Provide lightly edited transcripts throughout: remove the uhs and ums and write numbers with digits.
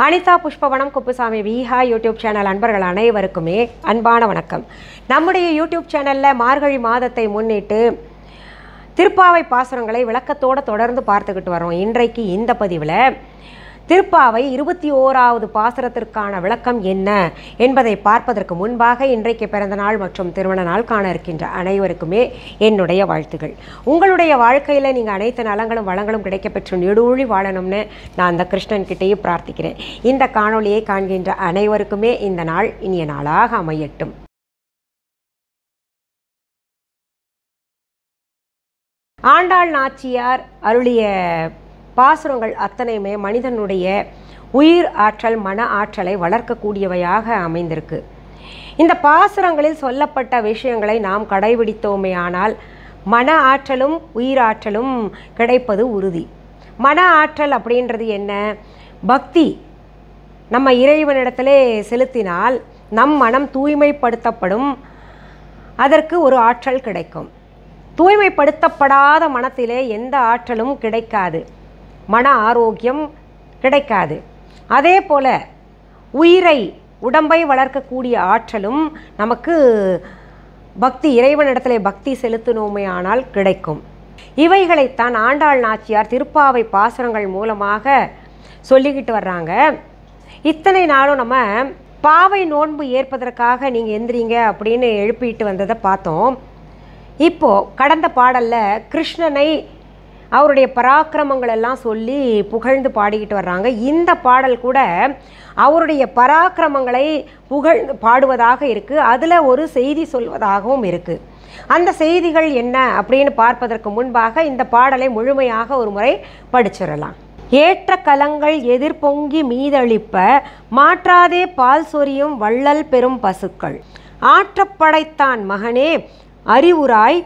Anitha Pushpavanam Kuppusamy Viha YouTube channel அன்பர்கள் அனைவருக்குமே அன்பான வணக்கம். நம்முடைய யூடியூப் சேனலில் மார்கழி மாதத்தை முன்னிட்டு திருப்பாவை பாசுரங்களை விளக்கத்தோடு தொடர்ந்து பார்த்துக்கிட்டு வரோம். இன்றைக்கு இந்த பதிவில் திருப்பாவை 21வது பாசுரத்திற்கான விளக்கம் என்ன என்பதை பார்ப்பதற்கு முன்பாக இன்றைக்கு பிறந்த நாள் மற்றும் திருமண நாள் காண இருக்கின்ற அனைவருக்குமே என்னுடைய வாழ்த்துக்கள். உங்களுடைய வாழ்க்கையில் நீங்கள் அனைத்து நலங்களும் வளங்களும் கிடைக்கப்பெற்று நெடுழி வாழணும்னு நான் அந்த கிருஷ்ணன்கிட்டையும் பிரார்த்திக்கிறேன். இந்த காணொளியை காண்கின்ற அனைவருக்குமே இந்த நாள் இனிய நாளாக அமையட்டும். ஆண்டாள் நாச்சியார் அருளிய பாசுரங்கள் அத்தனையுமே மனிதனுடைய உயிர் ஆற்றல் மன ஆற்றலை வளர்க்கக்கூடியவையாக அமைந்திருக்கு. இந்த பாசுரங்களில் சொல்லப்பட்ட விஷயங்களை நாம் கடைபிடித்தோமே ஆனால் மன ஆற்றலும் உயிராற்றலும் கிடைப்பது உறுதி. மன ஆற்றல் அப்படின்றது என்ன? பக்தி நம்ம இறைவனிடத்திலே செலுத்தினால் நம் மனம் தூய்மைப்படுத்தப்படும், அதற்கு ஒரு ஆற்றல் கிடைக்கும். தூய்மைப்படுத்தப்படாத மனத்திலே எந்த ஆற்றலும் கிடைக்காது, மன ஆரோக்கியம் கிடைக்காது. அதே போல் உடம்பை வளர்க்கக்கூடிய ஆற்றலும் நமக்கு பக்தி இறைவனிடத்திலே பக்தி செலுத்தினோமே ஆனால் கிடைக்கும். இவைகளைத்தான் ஆண்டாள் நாச்சியார் திருப்பாவை பாசுரங்கள் மூலமாக சொல்லிக்கிட்டு வர்றாங்க. இத்தனை நாளும் நம்ம பாவை நோன்பு ஏற்பதற்காக நீங்கள் எந்திரிங்க அப்படின்னு எழுப்பிட்டு வந்ததை பார்த்தோம். இப்போது கடந்த பாடலில் கிருஷ்ணனை அவருடைய பராக்கிரமங்கள் எல்லாம் சொல்லி புகழ்ந்து பாடிக்கிட்டு வர்றாங்க. இந்த பாடல் கூட அவருடைய பராக்கிரமங்களை புகழ்ந்து பாடுவதாக இருக்குது. அதில் ஒரு செய்தி சொல்வதாகவும் இருக்குது. அந்த செய்திகள் என்ன அப்படின்னு பார்ப்பதற்கு முன்பாக இந்த பாடலை முழுமையாக ஒரு முறை படிச்சிடலாம். ஏற்ற கலங்கள் எதிர்பொங்கி மீதளிப்ப மாற்றாதே பால் சொரியும் வள்ளல் பெரும் பசுக்கள் ஆற்றப்படைத்தான் மகனே அறிவுராய்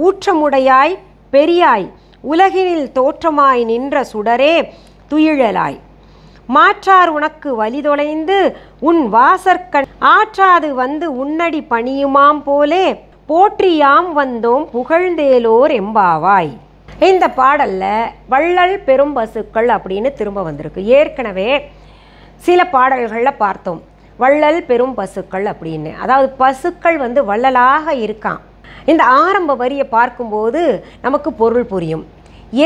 ஊற்றமுடையாய் பெரியாய் உலகினில் தோற்றமாய் நின்ற சுடரே துயிழலாய் மாற்றார் உனக்கு வலிதொலைந்து உன் வாசற்கண் ஆற்றாது வந்து உன்னடி பணியுமாம் போலே போற்றியாம் வந்தோம் புகழ்ந்தேலோர் எம்பாவாய். இந்த பாடலில் வள்ளல் பெரும் பசுக்கள் அப்படின்னு திரும்ப வந்திருக்கு. ஏற்கனவே சில பாடல்களில் பார்த்தோம் வள்ளல் பெரும் பசுக்கள் அப்படின்னு. அதாவது பசுக்கள் வள்ளலாக இருக்கான். இந்த ஆரம்ப வரியை பார்க்கும்போது நமக்கு பொருள் புரியும்.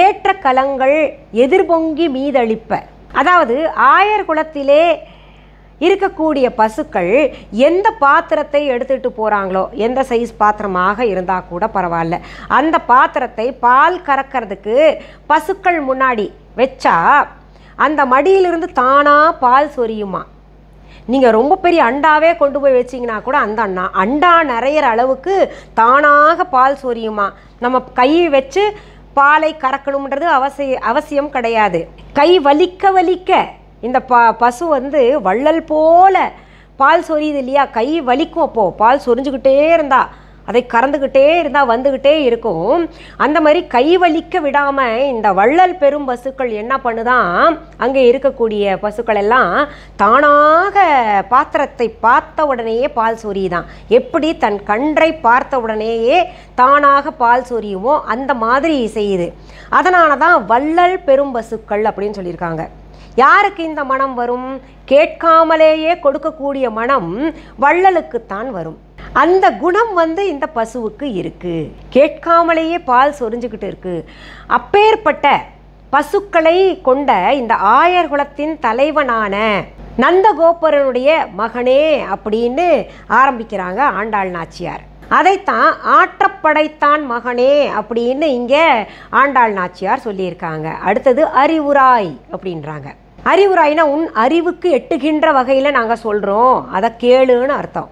ஏற்ற கலங்கள் எதிர்பொங்கி மீதளிப்ப, அதாவது ஆயர் குலத்திலே இருக்கக்கூடிய பசுக்கள் எந்த பாத்திரத்தை எடுத்துகிட்டு போகிறாங்களோ, எந்த சைஸ் பாத்திரமாக இருந்தால் கூட பரவாயில்ல, அந்த பாத்திரத்தை பால் கறக்கிறதுக்கு பசுக்கள் முன்னாடி வச்சா அந்த மடியிலிருந்து தானாக பால் சொரியுமா. நீங்கள் ரொம்ப பெரிய அண்டாவே கொண்டு போய் வச்சிங்கன்னா கூட அந்த அண்டா நிறையிற அளவுக்கு தானாக பால் சொரியுமா. நம்ம கை வச்சு பாலை கறக்கணுன்றது அவசியம் கிடையாது. கை வலிக்க இந்த பசு வள்ளல் போல பால் சொரியுது இல்லையா, கை வலிக்கும். அப்போது பால் சொரிஞ்சுக்கிட்டே இருந்தா, அதை கறந்துக்கிட்டே இருந்தால் வந்துக்கிட்டே இருக்கும். அந்த மாதிரி கை வலிக்க விடாமல் இந்த வள்ளல் பெரும் பசுக்கள் என்ன பண்ணுதான், அங்கே இருக்கக்கூடிய பசுக்கள் எல்லாம் தானாக பாத்திரத்தை பார்த்த உடனேயே பால் சொரியுதான். எப்படி தன் கன்றை பார்த்த உடனேயே தானாக பால் சொரியுமோ அந்த மாதிரி செய்யுது. அதனால தான் வள்ளல் பெரும் பசுக்கள் அப்படின்னு சொல்லியிருக்காங்க. யாருக்கு இந்த மனம் வரும்? கேட்காமலேயே கொடுக்கக்கூடிய மனம் வள்ளலுக்குத்தான் வரும். அந்த குணம் இந்த பசுவுக்கு இருக்குது. கேட்காமலேயே பால் சொரிஞ்சுக்கிட்டு இருக்குது. அப்பேற்பட்ட பசுக்களை கொண்ட இந்த ஆயர் குலத்தின் தலைவனான நந்தகோபரனுடைய மகனே அப்படின்னு ஆரம்பிக்கிறாங்க ஆண்டாள் நாச்சியார். அதைத்தான் ஆற்றப்படைத்தான் மகனே அப்படின்னு இங்கே ஆண்டாள் நாச்சியார் சொல்லியிருக்காங்க. அடுத்தது அறிவுராய் அப்படின்றாங்க. அறிவுராய்னா உன் அறிவுக்கு எட்டுகின்ற வகையில் நாங்கள் சொல்கிறோம், அதை கேளுன்னு அர்த்தம்.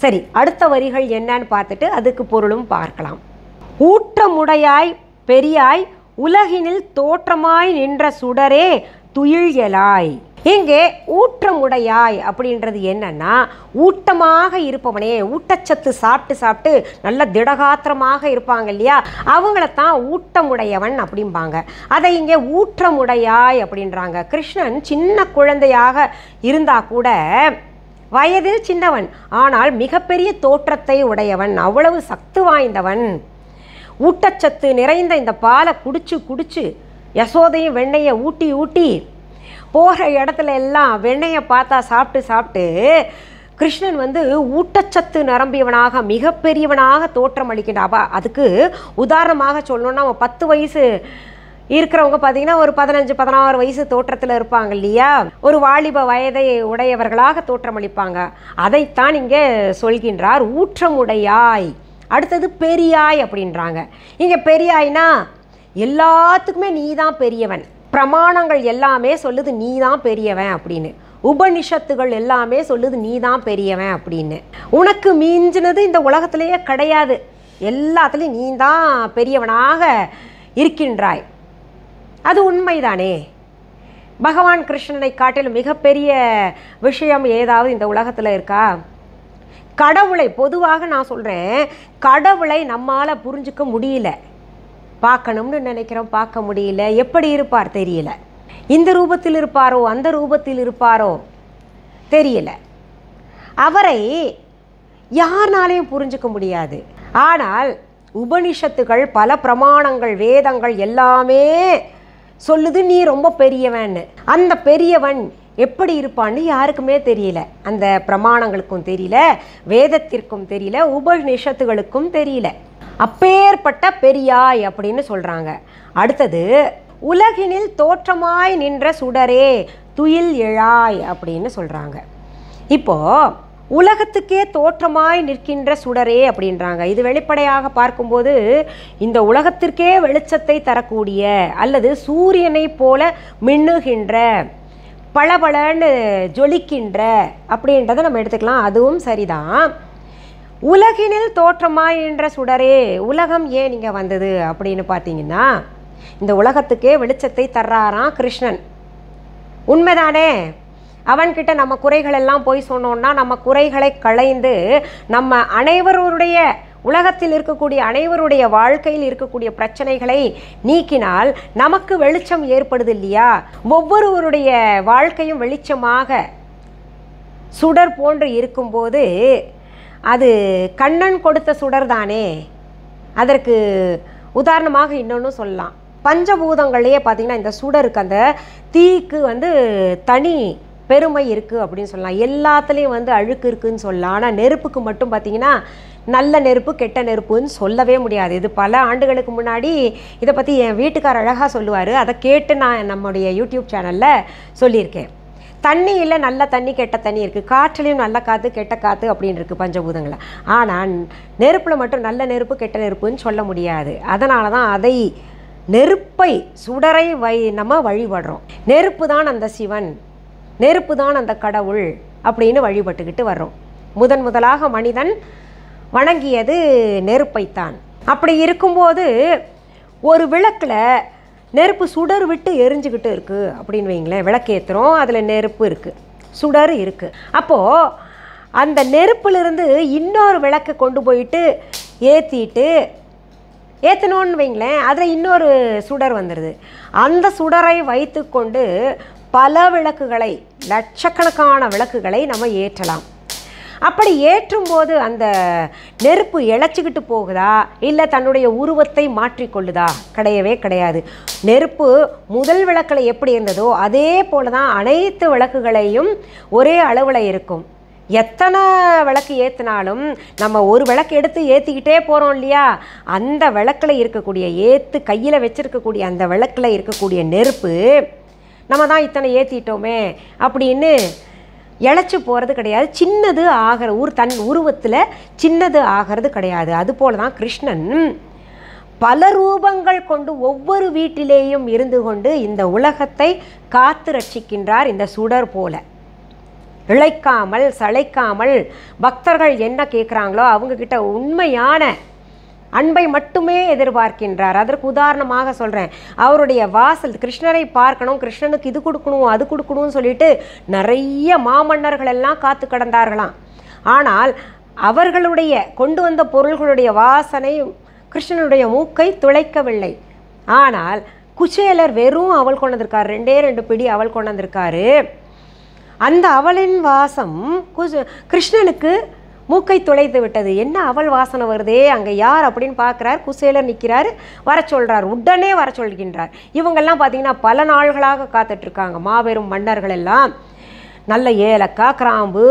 சரி, அடுத்த வரிகள் என்னன்னு பார்த்துட்டு அதுக்கு பொருளும் பார்க்கலாம். ஊற்றமுடையாய் பெரியாய் உலகினில் தோற்றமாய் நின்ற சுடரே துயிழலாய். இங்கே ஊற்றமுடையாய் அப்படின்றது என்னன்னா, ஊட்டமாக இருப்பவனே, ஊட்டச்சத்து சாப்பிட்டு நல்ல திடகாத்திரமாக இருப்பாங்க இல்லையா, அவங்களத்தான் ஊட்டமுடையவன் அப்படிம்பாங்க. அதை இங்கே ஊற்றமுடையாய் அப்படின்றாங்க. கிருஷ்ணன் சின்ன குழந்தையாக இருந்தா கூட வயதில் சின்னவன், ஆனால் மிகப்பெரிய தோற்றத்தை உடையவன், அவ்வளவு சக்தி வாய்ந்தவன். ஊட்டச்சத்து நிறைந்த இந்த பாலை குடிச்சு யசோதையும் வெண்ணையை ஊட்டி போகிற இடத்துல எல்லாம் வெண்ணெயை பார்த்தா சாப்பிட்டு சாப்பிட்டு கிருஷ்ணன் வந்து ஊட்டச்சத்து நிரம்பியவனாக மிகப்பெரியவனாக தோற்றம் அளிக்கின்றான். அதுக்கு உதாரணமாக சொல்லணும்னா, 10 வயசு இருக்கிறவங்க பார்த்தீங்கன்னா ஒரு 15-16 வயசு தோற்றத்தில் இருப்பாங்க இல்லையா, ஒரு வாலிப வயதை உடையவர்களாக தோற்றமளிப்பாங்க. அதைத்தான் இங்கே சொல்கின்றார். ஊற்றமுடையாய், அடுத்தது பெரியாய் அப்படின்றாங்க. இங்கே பெரியாய்னா எல்லாத்துக்குமே நீ தான் பெரியவன், பிரமாணங்கள் எல்லாமே சொல்லுது நீ தான் பெரியவன் அப்படின்னு, உபனிஷத்துகள் எல்லாமே சொல்லுது நீ தான் பெரியவன் அப்படின்னு. உனக்கு மிஞ்சினது இந்த உலகத்திலேயே கிடையாது, எல்லாத்துலேயும் நீ தான் பெரியவனாக இருக்கின்றாய். அது உண்மைதானே? பகவான் கிருஷ்ணனை காட்டிலும் மிகப்பெரிய விஷயம் ஏதாவது இந்த உலகத்தில் இருக்கா? கடவுளை பொதுவாக நான் சொல்கிறேன், கடவுளை நம்மால் புரிஞ்சிக்க முடியல. பார்க்கணும்னு நினைக்கிறோம், பார்க்க முடியல. எப்படி இருப்பார் தெரியல. இந்த ரூபத்தில் இருப்பாரோ அந்த ரூபத்தில் இருப்பாரோ தெரியல. அவரை யாருனாலையும் புரிஞ்சிக்க முடியாது. ஆனால் உபனிஷத்துகள், பல பிரமாணங்கள், வேதங்கள் எல்லாமே சொல்லுது நீ ரொம்ப பெரியவன்னு. அந்த பெரியவன் எப்படி இருப்பான்னு யாருக்குமே தெரியல. அந்த பிரமாணங்களுக்கும் தெரியல, வேதத்திற்கும் தெரியல, உபநிஷத்துகளுக்கும் தெரியல. அப்பேற்பட்ட பெரியாய் அப்படின்னு சொல்கிறாங்க. அடுத்தது, உலகினில் தோற்றமாய் நின்ற சுடரே துயில் எழாய் அப்படின்னு சொல்கிறாங்க. இப்போது உலகத்துக்கே தோற்றமாய் நிற்கின்ற சுடரே அப்படின்றாங்க. இது வெளிப்படையாக பார்க்கும்போது இந்த உலகத்திற்கே வெளிச்சத்தை தரக்கூடிய அல்லது சூரியனை போல மின்னுகின்ற, பளபளன்னு ஜொலிக்கின்ற அப்படின்றத நம்ம எடுத்துக்கலாம். அதுவும் சரிதான். உலகினில் தோற்றமாய் நின்ற சுடரே, உலகம் ஏன் இங்கே வந்தது அப்படின்னு பார்த்தீங்கன்னா, இந்த உலகத்துக்கே வெளிச்சத்தை தர்றாராம் கிருஷ்ணன். உண்மைதானே? அவன்கிட்ட நம்ம குறைகள் எல்லாம் போய் சொன்னோன்னா நம்ம குறைகளை களைந்து நம்ம அனைவருடைய, உலகத்தில் இருக்கக்கூடிய அனைவருடைய வாழ்க்கையில் இருக்கக்கூடிய பிரச்சனைகளை நீக்கினால் நமக்கு வெளிச்சம் ஏற்படுது இல்லையா? ஒவ்வொருவருடைய வாழ்க்கையும் வெளிச்சமாக சுடர் போன்று இருக்கும்போது அது கண்ணன் கொடுத்த சுடர் தானே. அதற்கு உதாரணமாக இன்னொன்று சொல்லலாம். பஞ்சபூதங்களையே பார்த்திங்கன்னா இந்த சுடருக்கு, அந்த தீக்கு வந்து தனி பெருமை இருக்குது அப்படின்னு சொல்லலாம். எல்லாத்துலேயும் வந்து அழுக்கு இருக்குதுன்னு சொல்லலாம். ஆனால் நெருப்புக்கு மட்டும் பார்த்திங்கன்னா நல்ல நெருப்பு கெட்ட நெருப்புன்னு சொல்லவே முடியாது. இது பல ஆண்டுகளுக்கு முன்னாடி இதை பற்றி என் வீட்டுக்கார் அழகாக சொல்லுவார். அதை கேட்டு நான் நம்முடைய யூடியூப் சேனலில் சொல்லியிருக்கேன். தண்ணியில் நல்ல தண்ணி கெட்ட தண்ணி இருக்குது, காற்றுலேயும் நல்ல காற்று கெட்ட காற்று அப்படின்னு இருக்குது பஞ்சபூதங்களை. ஆனால் நெருப்பில் மட்டும் நல்ல நெருப்பு கெட்ட நெருப்புன்னு சொல்ல முடியாது. அதனால தான் அதை நெருப்பை, சுடரை நம்ம வழிபடுறோம். நெருப்பு தான் அந்த சிவன், நெருப்பு தான் அந்த கடவுள் அப்படின்னு வழிபட்டுக்கிட்டு வர்றோம். முதலாக மனிதன் வணங்கியது நெருப்பைத்தான். அப்படி இருக்கும்போது ஒரு விளக்கில் நெருப்பு சுடர் விட்டு எரிஞ்சுக்கிட்டு இருக்குது அப்படின்னு வைங்களேன். விளக்கு ஏற்றுறோம், அதில் நெருப்பு இருக்குது, சுடர் இருக்குது. அப்போது அந்த நெருப்புலேருந்து இன்னொரு விளக்கு கொண்டு போயிட்டு ஏற்றணுன்னு வைங்களேன், அதில் இன்னொரு சுடர் வந்துடுது. அந்த சுடரை வைத்து கொண்டு பல விளக்குகளை, லட்சக்கணக்கான விளக்குகளை நம்ம ஏற்றலாம். அப்படி ஏற்றும்போது அந்த நெருப்பு இழைச்சிக்கிட்டு போகுதா இல்லை தன்னுடைய உருவத்தை மாற்றிக்கொள்ளுதா? கிடையவே கிடையாது. நெருப்பு முதல் விளக்கில் எப்படி இருந்ததோ அதே போல தான் அனைத்து விளக்குகளையும் ஒரே அளவில் இருக்கும். எத்தனை விளக்கு ஏற்றினாலும் நம்ம ஒரு விளக்கு எடுத்து ஏற்றிக்கிட்டே போகிறோம் இல்லையா? அந்த விளக்கில் இருக்கக்கூடிய கையில் வச்சுருக்கக்கூடிய அந்த விளக்கில் இருக்கக்கூடிய நெருப்பு நம்ம தான் இத்தனை ஏற்றிட்டோமே அப்படின்னு இழைச்சி போகிறது கிடையாது. சின்னது ஆகிற தன் உருவத்தில் சின்னது ஆகிறது கிடையாது. அதுபோல தான் கிருஷ்ணன் பல ரூபங்கள் கொண்டு ஒவ்வொரு வீட்டிலேயும் இருந்து கொண்டு இந்த உலகத்தை காத்து ரட்சிக்கின்றார். இந்த சுடர் போல இழைக்காமல் சளைக்காமல் பக்தர்கள் என்ன கேட்குறாங்களோ அவங்கக்கிட்ட உண்மையான அன்பை மட்டுமே எதிர்பார்க்கின்றார். அதற்கு உதாரணமாக சொல்கிறேன், அவருடைய வாசல், கிருஷ்ணரை பார்க்கணும், கிருஷ்ணனுக்கு இது கொடுக்கணும் அது கொடுக்கணும்னு சொல்லிட்டு நிறைய மாமன்னர்கள் எல்லாம் காத்து கிடந்தார்களாம். ஆனால் அவர்களுடைய கொண்டு வந்த பொருள்களுடைய வாசனை கிருஷ்ணனுடைய மூக்கை துளைக்கவில்லை. ஆனால் குச்சேலர் வெறும் அவள் கொண்டு வந்திருக்காரு, 2 பிடி அவள் கொண்டு வந்திருக்காரு. அந்த அவளின் வாசம் கிருஷ்ணனுக்கு மூக்கை துளைத்து விட்டது. என்ன அவள் வாசனை வருதே, அங்கே யார் அப்படின்னு பார்க்குறார். குசேலர் நிற்கிறார், வர சொல்கிறார். உடனே வர சொல்கின்றார். இவங்கெல்லாம் பார்த்திங்கன்னா பல நாள்களாக காத்துட்ருக்காங்க. மாபெரும் மன்னர்கள் எல்லாம் நல்ல ஏலக்காய், கிராம்பு,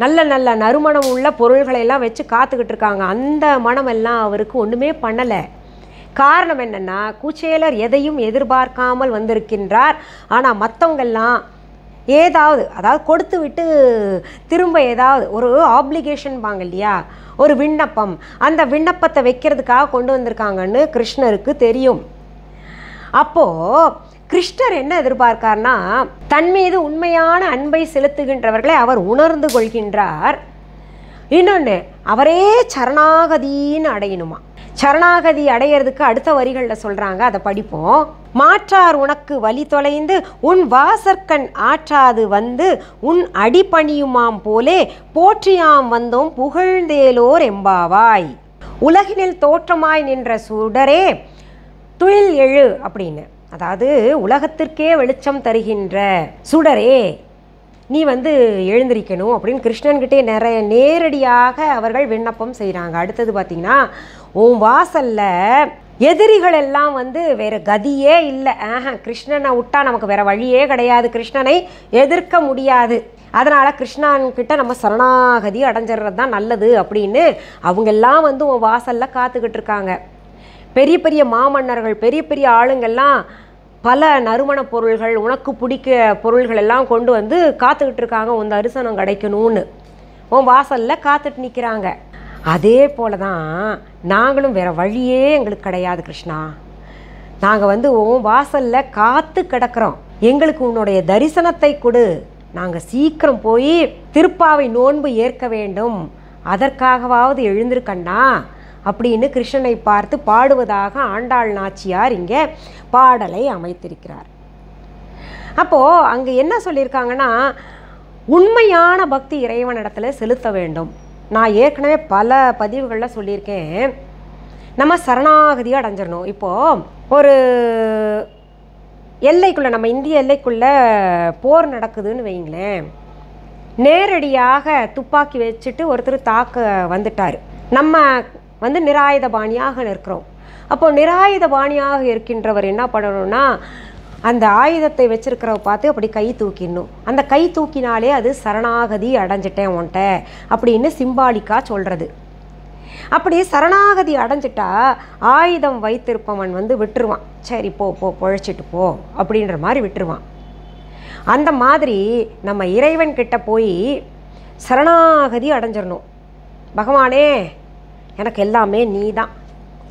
நல்ல நல்ல நறுமணம் உள்ள பொருள்களை எல்லாம் வச்சு காத்துக்கிட்டு இருக்காங்க. அந்த மனமெல்லாம் அவருக்கு ஒன்றுமே பண்ணலை. காரணம் என்னென்னா, குச்சேலர் எதையும் எதிர்பார்க்காமல் வந்திருக்கின்றார். ஆனால் மற்றவங்கெல்லாம் ஏதாவது, அதாவது கொடுத்து விட்டு திரும்ப ஏதாவது ஒரு ஆப்ளிகேஷன் பாங்க இல்லையா, ஒரு விண்ணப்பம், அந்த விண்ணப்பத்தை வைக்கிறதுக்காக கொண்டு வந்திருக்காங்கன்னு கிருஷ்ணருக்கு தெரியும். அப்போது கிருஷ்ணர் என்ன எதிர்பார்க்கார்னா, தன் மீது உண்மையான அன்பை செலுத்துகின்றவர்களை அவர் உணர்ந்து கொள்கின்றார். இன்னொன்று, அவரே சரணாகதின்னு அடையணுமா. சரணாகதி அடையிறதுக்கு அடுத்த வரிகளில் சொல்கிறாங்க, அதை படிப்போம். மாற்றார் உனக்கு வழி தொலைந்து உன் வாசற்கண் ஆற்றாது வந்து உன் அடிபணியுமாம் போலே போற்றியாம் வந்தோம் புகழ்ந்தேலோர் எம்பாவாய். உலகினில் தோற்றமாய் நின்ற சுடரே துயில் எழு அப்படின்னு, அதாவது உலகத்திற்கே வெளிச்சம் தருகின்ற சுடரே நீ எழுந்திருக்கணும் அப்படின்னு கிருஷ்ணன்கிட்டே நேரடியாக அவர்கள் விண்ணப்பம் செய்கிறாங்க. அடுத்தது பார்த்திங்கன்னா, உன் வாசலில் எதிரிகள் எல்லாம் வேறு கதியே இல்லை. கிருஷ்ணனை விட்டா நமக்கு வேறு வழியே கிடையாது, கிருஷ்ணனை எதிர்க்க முடியாது, அதனால் கிருஷ்ணன்கிட்ட நம்ம சரணாகதி அடைஞ்சிடுறது தான் நல்லது அப்படின்னு அவங்கெல்லாம் உன் வாசலில் காத்துக்கிட்டு இருக்காங்க. பெரிய பெரிய மாமன்னர்கள், பெரிய பெரிய ஆளுங்கள்லாம் பல நறுமண பொருள்கள், உனக்கு பிடிக்க பொருள்கள் எல்லாம் கொண்டு காத்துக்கிட்டு இருக்காங்க, உன் தரிசனம் கிடைக்கணும்னு உன் வாசலில் காத்துட்டு நிற்கிறாங்க. அதே போல தான் நாங்களும் வேறு வழியே எங்களுக்கு கிடையாது கிருஷ்ணா, நாங்கள் உன் வாசலில் காத்து கிடக்கிறோம், எங்களுக்கு உன்னுடைய தரிசனத்தை கொடு, நாங்கள் சீக்கிரம் போய் திருப்பாவை நோன்பு ஏற்க வேண்டும், அதற்காகவாவது எழுந்திருக்கண்ணா அப்படின்னு கிருஷ்ணனை பார்த்து பாடுவதாக ஆண்டாள் நாச்சியார் இங்கே பாடலை அமைத்திருக்கிறார். அப்போது அங்கே என்ன சொல்லியிருக்காங்கன்னா, உண்மையான பக்தி இறைவனிடத்தில் செலுத்த வேண்டும். நான் ஏற்கனவே பல பதிவுகளில் சொல்லியிருக்கேன், நம்ம சரணாகதியை அடைஞ்சிடணும். இப்போது ஒரு எல்லைக்குள்ளே, நம்ம இந்திய எல்லைக்குள்ளே போர் நடக்குதுன்னு வைங்களேன், நேரடியாக துப்பாக்கி வச்சுட்டு ஒருத்தர் தாக்க வந்துட்டார், நம்ம நிராயுதபாணியாக நிற்கிறோம். அப்போது நிராயுதபாணியாக இருக்கின்றவர் என்ன பண்ணணும்னா, அந்த ஆயுதத்தை வச்சிருக்கிறவ பார்த்து அப்படி கை தூக்கிடணும். அந்த கை தூக்கினாலே அது சரணாகதி அடைஞ்சிட்டேன் உன்ட்ட அப்படின்னு சிம்பாலிக்காக சொல்கிறது. அப்படி சரணாகதி அடைஞ்சிட்டா ஆயுதம் வைத்திருப்பவன் விட்டுருவான், சரி போ போ பொழைச்சிட்டு போ அப்படின்ற மாதிரி விட்டுருவான். அந்த மாதிரி நம்ம இறைவன்கிட்ட போய் சரணாகதி அடைஞ்சிடணும். பகவானே, எனக்கு எல்லாமே நீ தான்,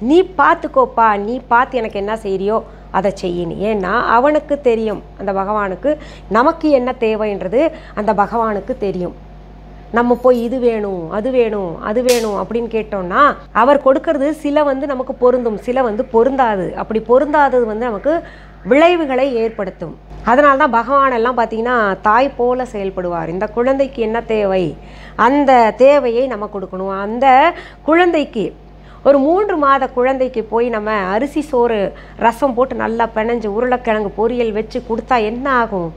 நீ பார்த்துக்கோப்பா, நீ பார்த்து எனக்கு என்ன செய்யறியோ அதை செய்யணும். ஏன்னா அவனுக்கு தெரியும், அந்த பகவானுக்கு நமக்கு என்ன தேவைன்றது அந்த பகவானுக்கு தெரியும். நம்ம போய் இது வேணும் அது வேணும் அது வேணும் அப்படின்னு கேட்டோம்னா அவர் கொடுக்கறது சில நமக்கு பொருந்தும், சில பொருந்தாது. அப்படி பொருந்தாதது நமக்கு விளைவுகளை ஏற்படுத்தும். அதனால தான் பகவான் எல்லாம் பார்த்திங்கன்னா தாய் போல செயல்படுவார். இந்த குழந்தைக்கு என்ன தேவை, அந்த தேவையை நம்ம கொடுக்கணும். அந்த குழந்தைக்கு, ஒரு 3 மாத குழந்தைக்கு போய் நம்ம அரிசி சோறு ரசம் போட்டு நல்லா பிணைஞ்சு உருளைக்கிழங்கு பொரியல் வச்சு கொடுத்தா என்ன ஆகும்?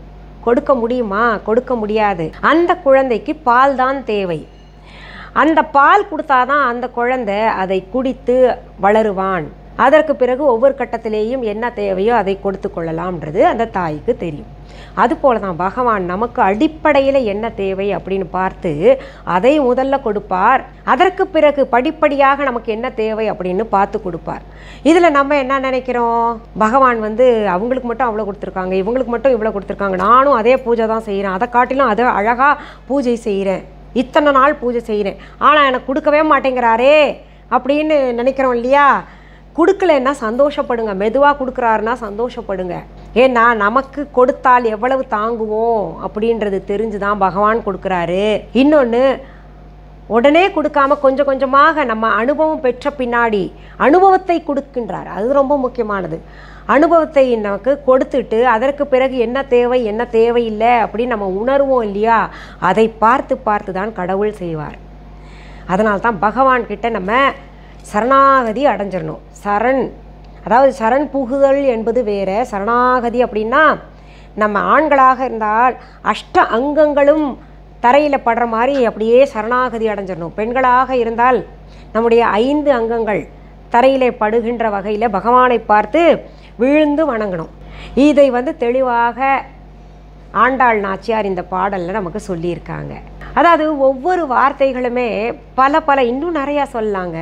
கொடுக்க முடியுமா? கொடுக்க முடியாது. அந்த குழந்தைக்கு பால் தான் தேவை. அந்த பால் கொடுத்தாதான் அந்த குழந்தை அதை குடித்து வளருவான். அதற்கு பிறகு ஒவ்வொரு கட்டத்திலேயும் என்ன தேவையோ அதை கொடுத்து கொள்ளலாம்ன்றது அந்த தாய்க்கு தெரியும். அதுபோல தான் பகவான் நமக்கு அடிப்படையில் என்ன தேவை அப்படின்னு பார்த்து அதை முதல்ல கொடுப்பார். அதற்கு பிறகு படிப்படியாக நமக்கு என்ன தேவை அப்படின்னு பார்த்து கொடுப்பார். இதில் நம்ம என்ன நினைக்கிறோம், பகவான் அவங்களுக்கு மட்டும் அவ்வளோ கொடுத்துருக்காங்க, இவங்களுக்கு மட்டும் இவ்வளோ கொடுத்துருக்காங்க, நானும் அதே பூஜை தான் செய்கிறேன், அதை காட்டிலும் அதை அழகாக பூஜை செய்கிறேன், இத்தனை நாள் பூஜை செய்கிறேன், ஆனால் எனக்கு கொடுக்கவே மாட்டேங்கிறாரே அப்படின்னு நினைக்கிறோம் இல்லையா? கொடுக்கலன்னா சந்தோஷப்படுங்க, மெதுவாக கொடுக்குறாருன்னா சந்தோஷப்படுங்க. ஏன்னா நமக்கு கொடுத்தால் எவ்வளவு தாங்குவோம் அப்படின்றது தெரிஞ்சு தான் பகவான் கொடுக்குறாரு. இன்னொன்று, உடனே கொடுக்காம கொஞ்சம் கொஞ்சமாக நம்ம அனுபவம் பெற்ற பின்னாடி அனுபவத்தை கொடுக்கின்றார். அது ரொம்ப முக்கியமானது. அனுபவத்தை நமக்கு கொடுத்துட்டு அதற்கு பிறகு என்ன தேவை என்ன தேவையில்லை அப்படின்னு நம்ம உணர்வோம் இல்லையா? அதை பார்த்து பார்த்து தான் கடவுள் செய்வார். அதனால தான் பகவான்கிட்ட நம்ம சரணாகதி அடைஞ்சிடணும். அதாவது சரண் புகுதல் என்பது வேறு, சரணாகதி அப்படின்னா நம்ம ஆண்களாக இருந்தால் அஷ்ட அங்கங்களும் தரையில் படுற மாதிரி அப்படியே சரணாகதி அடைஞ்சிடணும். பெண்களாக இருந்தால் நம்முடைய 5 அங்கங்கள் தரையிலே படுகின்ற வகையில் பகவானை பார்த்து விழுந்து வணங்கணும். இதை தெளிவாக ஆண்டாள் நாச்சியார் இந்த பாடலில் நமக்கு சொல்லியிருக்காங்க. அதாவது ஒவ்வொரு வார்த்தைகளுமே பல இன்னும் நிறையா சொல்லலாங்க.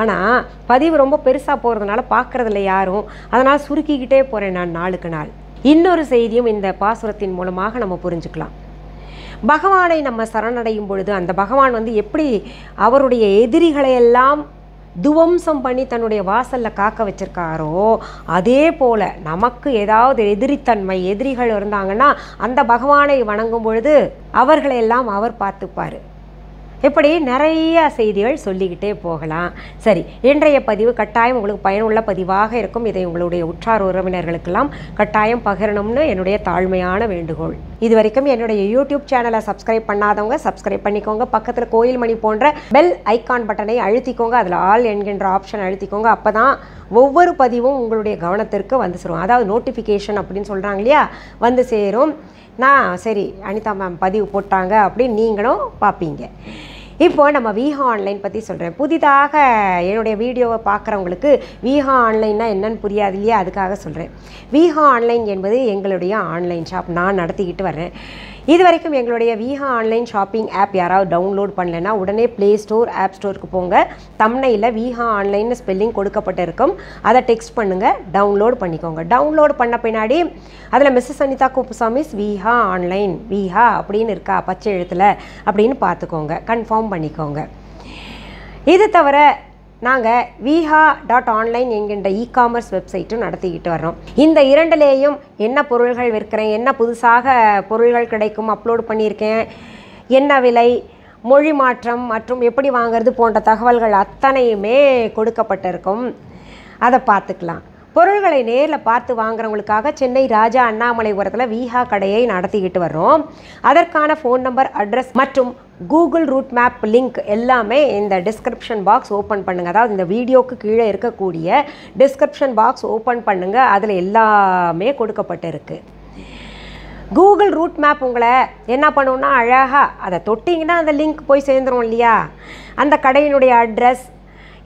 ஆனால் பதிவு ரொம்ப பெருசாக போகிறதுனால பார்க்குறதில்ல யாரும். அதனால் சுருக்கிக்கிட்டே போகிறேன் நான் நாளுக்கு நாள். இன்னொரு செய்தியும் இந்த பாசுரத்தின் மூலமாக நம்ம புரிஞ்சுக்கலாம். பகவானை நம்ம சரணடையும் பொழுது அந்த பகவான் எப்படி அவருடைய எதிரிகளையெல்லாம் துவம்சம் பண்ணி தன்னுடைய வாசலில் காக்க வச்சிருக்காரோ, அதே போல் நமக்கு ஏதாவது எதிரிகள் இருந்தாங்கன்னா அந்த பகவானை வணங்கும் பொழுது அவர்களையெல்லாம் அவர் பார்த்துப்பார். இப்படி நிறைய செய்திகள் சொல்லிக்கிட்டே போகலாம். சரி, இன்றைய பதிவு கட்டாயம் உங்களுக்கு பயனுள்ள பதிவாக இருக்கும். இதை உங்களுடைய உற்றார் உறவினர்களுக்கெல்லாம் கட்டாயம் பகிரணும்னு என்னுடைய தாழ்மையான வேண்டுகோள். இது வரைக்கும் என்னுடைய யூடியூப் சேனலை சப்ஸ்கிரைப் பண்ணாதவங்க சப்ஸ்கிரைப் பண்ணிக்கோங்க. பக்கத்தில் கோயில் மணி போன்ற பெல் ஐக்கான் பட்டனை அழுத்திக்கோங்க. அதில் ஆல் என்கின்ற ஆப்ஷன் அழுத்திக்கோங்க. அப்போ தான் ஒவ்வொரு பதிவும் உங்களுடைய கவனத்திற்கு சேரும். அதாவது நோட்டிஃபிகேஷன் அப்படின்னு சொல்கிறாங்க இல்லையா, சேரும். நான் சரி அனிதா மேம் பதிவு போட்டாங்க அப்படின்னு நீங்களும் பார்ப்பீங்க. இப்போ நம்ம விஹா ஆன்லைன் பற்றி சொல்கிறேன். புதிதாக என்னுடைய வீடியோவை பார்க்குறவங்களுக்கு விஹா ஆன்லைன்னா என்னன்னு புரியாது இல்லையா, அதுக்காக சொல்கிறேன். விஹா ஆன்லைன் என்பது எங்களுடைய ஆன்லைன் ஷாப். நான் நடத்திக்கிட்டு வரேன். இது வரைக்கும் எங்களுடைய விஹா ஆன்லைன் ஷாப்பிங் ஆப் யாராவது டவுன்லோட் பண்ணலைன்னா உடனே ப்ளே ஸ்டோர் ஆப் ஸ்டோருக்கு போங்க. தம்ப்நெயில்ல விஹா ஆன்லைன் ஸ்பெல்லிங் கொடுக்கப்பட்டிருக்கும். அதை டெக்ஸ்ட் பண்ணுங்கள், டவுன்லோட் பண்ணிக்கோங்க. டவுன்லோட் பண்ண பின்னாடி அதில் மிஸ்ஸஸ் அனிதா குப்புசாமிஸ் விஹா ஆன்லைன் விஹா அப்படின்னு இருக்கா பச்சை எழுத்தில் அப்படின்னு பார்த்துக்கோங்க, கன்ஃபார்ம் பண்ணிக்கோங்க. இது தவிர நாங்கள் viha.online என்கின்ற இ-காமர்ஸ் வெப்சைட்டும் நடத்திக்கிட்டு வர்றோம். இந்த இரண்டுலேயும் என்ன பொருள்கள் விற்கிறேன், என்ன புதுசாக பொருள்கள் கிடைக்கும், அப்லோட் பண்ணியிருக்கேன், என்ன விலை, மொழி மாற்றம் மற்றும் எப்படி வாங்கிறது போன்ற தகவல்கள் அத்தனையுமே கொடுக்கப்பட்டிருக்கும். அதை பார்த்துக்கலாம். பொருள்களை நேரில் பார்த்து வாங்குறவங்களுக்காக சென்னை ராஜா அண்ணாமலைபுரத்தில் விஹா கடையை நடத்திக்கிட்டு வர்றோம். அதற்கான ஃபோன் நம்பர், அட்ரஸ் மற்றும் கூகுள் ரூட் மேப் லிங்க் எல்லாமே இந்த டிஸ்கிரிப்ஷன் பாக்ஸ் ஓப்பன் பண்ணுங்கள். அதாவது இந்த வீடியோவுக்கு கீழே இருக்கக்கூடிய டிஸ்கிரிப்ஷன் பாக்ஸ் ஓப்பன் பண்ணுங்கள். அதில் எல்லாமே கொடுக்கப்பட்டிருக்கு. கூகுள் ரூட் மேப் உங்களை என்ன பண்ணுன்னா அழகாக அதை தொட்டிங்கன்னா அந்த லிங்க் போய் சேர்ந்துடும் இல்லையா. அந்த கடையினுடைய அட்ரஸ்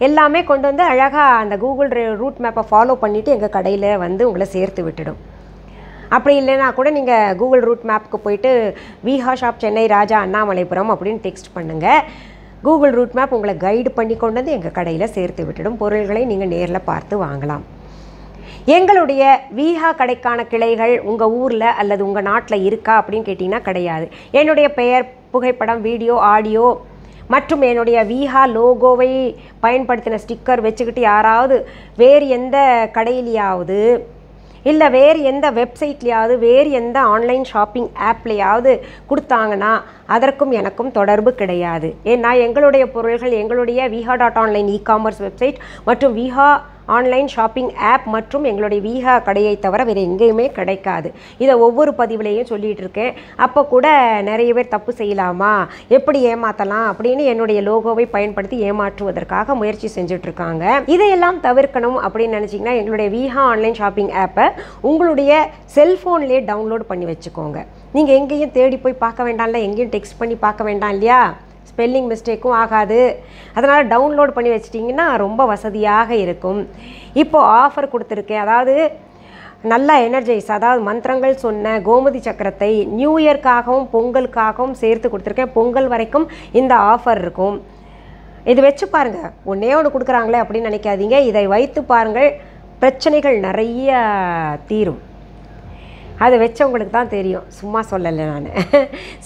எல்லாமே கொண்டு அழகாக அந்த கூகுள் ரூட் மேப்பை ஃபாலோ பண்ணிவிட்டு எங்கள் கடையில் உங்களை சேர்த்து விட்டுடும். அப்படி இல்லைன்னா கூட நீங்கள் கூகுள் ரூட் மேப்புக்கு போயிட்டு விஹா ஷாப் சென்னை ராஜா அண்ணாமலைபுரம் அப்படின்னு டெக்ஸ்ட் பண்ணுங்கள். கூகுள் ரூட் மேப் உங்களை கைடு பண்ணி கொண்டு எங்கள் கடையில் சேர்த்து விட்டுடும். பொருள்களை நீங்கள் நேரில் பார்த்து வாங்கலாம். எங்களுடைய விஹா கடைக்கான கிளைகள் உங்கள் ஊரில் அல்லது உங்கள் நாட்டில் இருக்கா அப்படின்னு கேட்டிங்கன்னா கிடையாது. என்னுடைய பெயர், புகைப்படம், வீடியோ, ஆடியோ மற்றும் என்னுடைய விஹா லோகோவை பயன்படுத்தின ஸ்டிக்கர் வச்சுக்கிட்டு யாராவது வேறு எந்த கடையிலையாவது இல்லை வேறு எந்த வெப்சைட்லையாவது வேறு எந்த ஆன்லைன் ஷாப்பிங் ஆப்லையாவது கொடுத்தாங்கன்னா அதற்கும் எனக்கும் தொடர்பு கிடையாது. ஏன்னா எங்களுடைய பொருள்கள் எங்களுடைய viha.online இ-காமர்ஸ் வெப்சைட் மற்றும் விஹா ஆன்லைன் ஷாப்பிங் ஆப் மற்றும் எங்களுடைய விஹா கடையை தவிர வேறு எங்கேயுமே கிடைக்காது. இதை ஒவ்வொரு பதிவுலையும் சொல்லிகிட்டு இருக்கேன். அப்போ கூட நிறைய பேர் தப்பு செய்யலாமா, எப்படி ஏமாற்றலாம் அப்படின்னு என்னுடைய லோகோவை பயன்படுத்தி ஏமாற்றுவதற்காக முயற்சி செஞ்சுட்ருக்காங்க. இதையெல்லாம் தவிர்க்கணும் அப்படின்னு நினச்சிங்கன்னா எங்களுடைய விஹா ஆன்லைன் ஷாப்பிங் ஆப்பை உங்களுடைய செல்ஃபோன்லேயே டவுன்லோட் பண்ணி வச்சுக்கோங்க. நீங்கள் எங்கேயும் தேடி போய் பார்க்க வேண்டாம்ல, எங்கேயும் டெக்ஸ்ட் பண்ணி பார்க்க வேண்டாம் இல்லையா, ஸ்பெல்லிங் மிஸ்டேக்கும் ஆகாது. அதனால் டவுன்லோட் பண்ணி வச்சிட்டிங்கன்னா ரொம்ப வசதியாக இருக்கும். இப்போது ஆஃபர் கொடுத்துருக்கேன். அதாவது நல்லா எனர்ஜைஸ், அதாவது மந்திரங்கள் சொன்ன கோமதி சக்கரத்தை நியூ இயர்க்காகவும் பொங்கலுக்காகவும் சேர்த்து கொடுத்துருக்கேன். பொங்கல் வரைக்கும் இந்த ஆஃபர் இருக்கும். இது வச்சு பாருங்கள். ஒன்றே ஒன்று கொடுக்குறாங்களே அப்படின்னு நினைக்காதீங்க. இதை வைத்து பாருங்கள், பிரச்சனைகள் நிறைய தீரும். அதை வச்சவங்களுக்கு தான் தெரியும், சும்மா சொல்லலை நான்.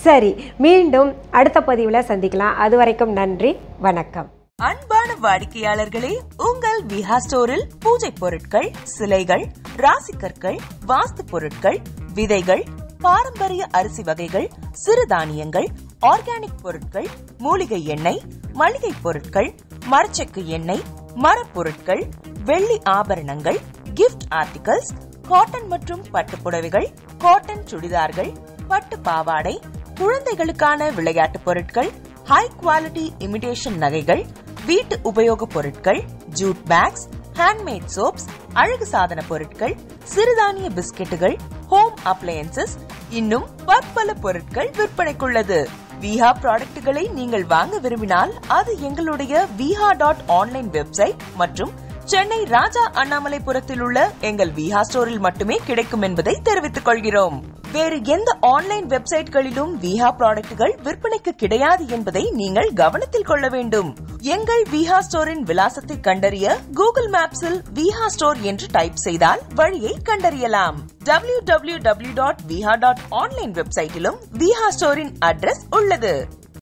சரி, மீண்டும் அடுத்த பதிவில் சந்திக்கலாம். அது வரைக்கும் நன்றி, வணக்கம். அன்பான வாடிக்கையாளர்களே, உங்கள் விஹா ஸ்டோரில் பூஜை பொருட்கள், சிலைகள், ராசிக்கற்கள், வாஸ்து பொருட்கள், விதைகள், பாரம்பரிய அரிசி வகைகள், சிறுதானியங்கள், ஆர்கானிக் பொருட்கள், மூலிகை எண்ணெய், மளிகை பொருட்கள், மரச்செக்கு எண்ணெய், மரப்பொருட்கள், வெள்ளி ஆபரணங்கள், கிஃப்ட் ஆர்டிகல்ஸ், காட்டன் மற்றும் பட்டு புடவைகள், காட்டன் சுடிதார்கள், பட்டு பாவாடை, குழந்தைகளுக்கான விளையாட்டு பொருட்கள், ஹை குவாலிட்டி இமிடேஷன் நகைகள், வீட்டு உபயோக பொருட்கள், ஜூட் பேக்ஸ், ஹேண்ட்மேட் சோப்ஸ், அழகு சாதன பொருட்கள், சிறுதானிய பிஸ்கெட்டுகள், ஹோம் அப்ளையன்சஸ், இன்னும் பற்பல பொருட்கள் விற்பனைக்குள்ளது. விஹா ப்ராடக்ட்களை நீங்கள் வாங்க விரும்பினால் அது எங்களுடைய viha.online வெப்சைட் மற்றும் சென்னை ராஜா அண்ணாமலைபுரத்தில் உள்ள எங்கள் விஹா ஸ்டோரில் மட்டுமே கிடைக்கும் என்பதை தெரிவித்துக் கொள்கிறோம். வேறு எந்த ஆன்லைன் வெப்சைட்களிலும் விஹா ப்ராடக்ட்கள் விற்பனைக்கு கிடையாது என்பதை நீங்கள் கவனத்தில் கொள்ள வேண்டும். எங்கள் விஹா ஸ்டோரின் விலாசத்தை கண்டறிய கூகுள் மேப்ஸில் விஹா ஸ்டோர் என்று டைப் செய்தால் வழியை கண்டறியலாம். www.viha.online வெப்சைட்டிலும் விஹா ஸ்டோரின் அட்ரஸ் உள்ளது.